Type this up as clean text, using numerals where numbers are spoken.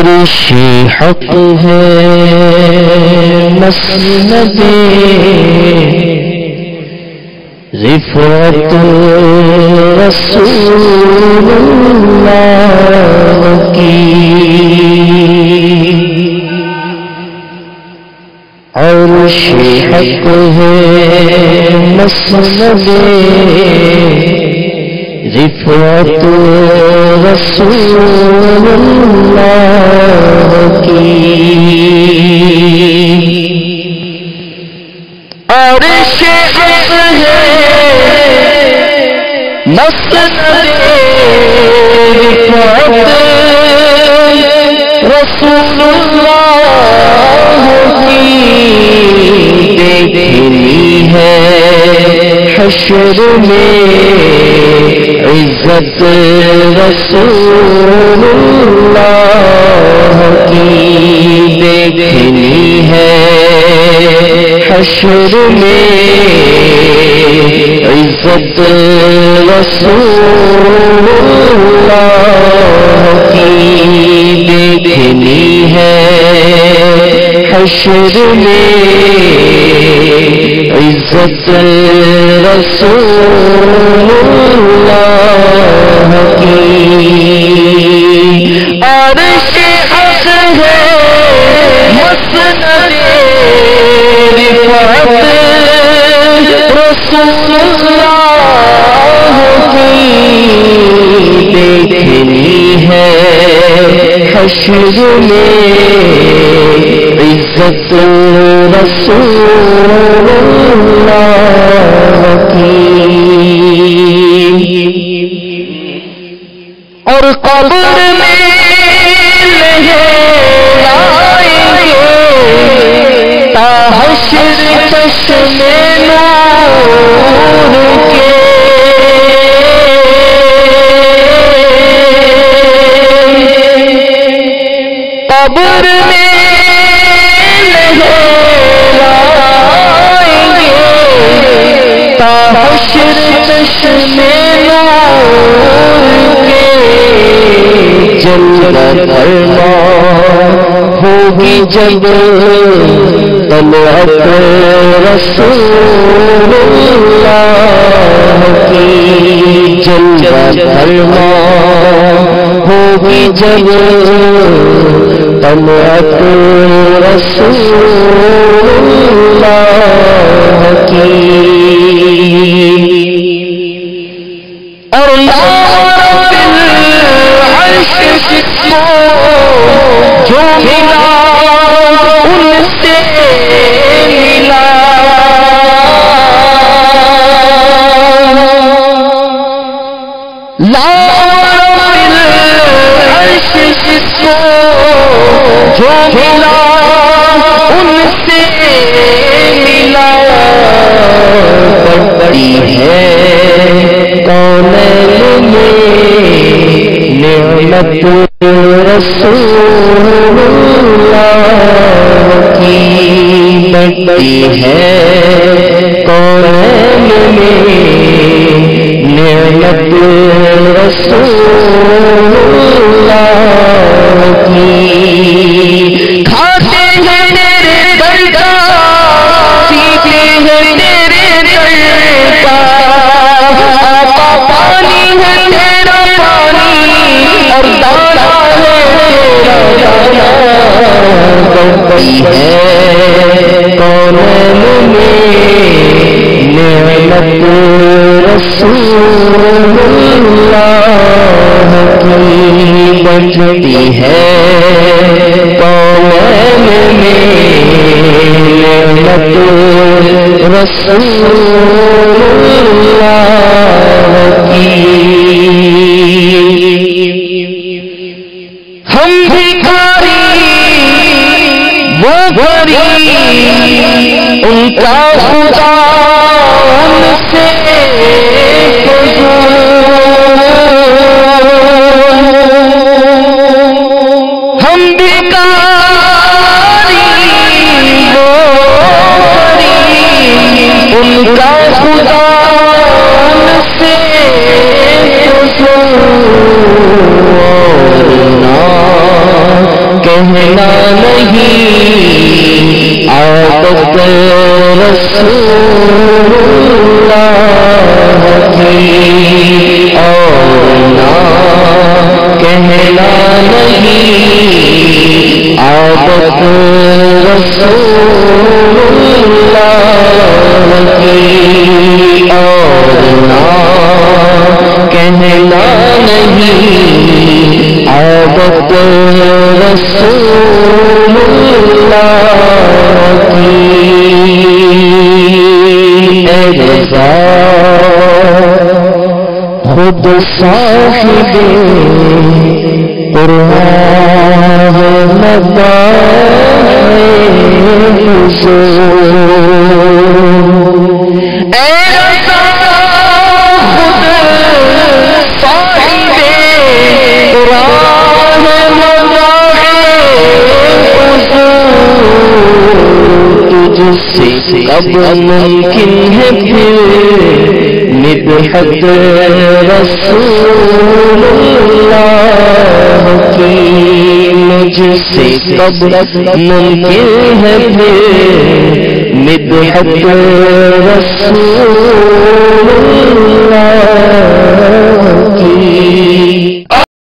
عرش حق ہے مسند رفعت رسول اللہ کی، عرش حق ہے مسند رفعت رسول اللہ کی، عرش حق ہے مسند رفعت رسول اللہ کی، دیکھنی ہے حشر میں عزت رسول اللہ کی، دیکھنی ہے حشر میں عزت رسول اللہ کی، دیکھنی ہے حشر میں عزت رسول اللہ کی، عرش حق ہے مسند رفعت رسول اللہ کی، دیکھنی ہے حشر میں عزت رسول اللہ کی، اور قبر میں لہرائیں گے تا حشر چشم نور کے، قبر میں لہرائیں گے تا حشر چشم نور کے، جنت فرما ہوگی جب طلعت رسول اللہ کی، جنت فرما ہوگی جب طلعت رسول اللہ کی، اور جو ملا ان سے ملا، جو ملا ان سے ملا، بڑی ہے کونین میں نعمت رسول اللہ کی، بڑی ہے کونین میں نعمت رسول اللہ کی، کھاتے ہیں تیرے در کا، پیتے ہیں تیرے در کا، آقا پانی ہے تیرا پانی اور دانا ہے تیرا دانا، بڑی ہے کونین میں نعمت رسول اللہ کی، بڑی ہے کونین میں نعمت رسول اللہ کی، ہم بھکاری وہ غریب ان کا خدا ان سے فضول، ہم بھکاری وہ غریب ان کا خدا ان سے فضول، کہنا نہیں عادت رسول اللہ کی، اور نہ کہنا نہیں عادت رسول اللہ کی، اور نہ کہنا نہیں عادت رسول اللہ کی۔ اے رضا خود صاحب قرآن مداح حضور، اے رضا خود صاحب قرآن مداح حضور، تجھ سے کب ممکن ہے پھر مدحت رسول اللہ کی، مجھ سے کب ممکن ہے پھر مدحت رسول اللہ کی۔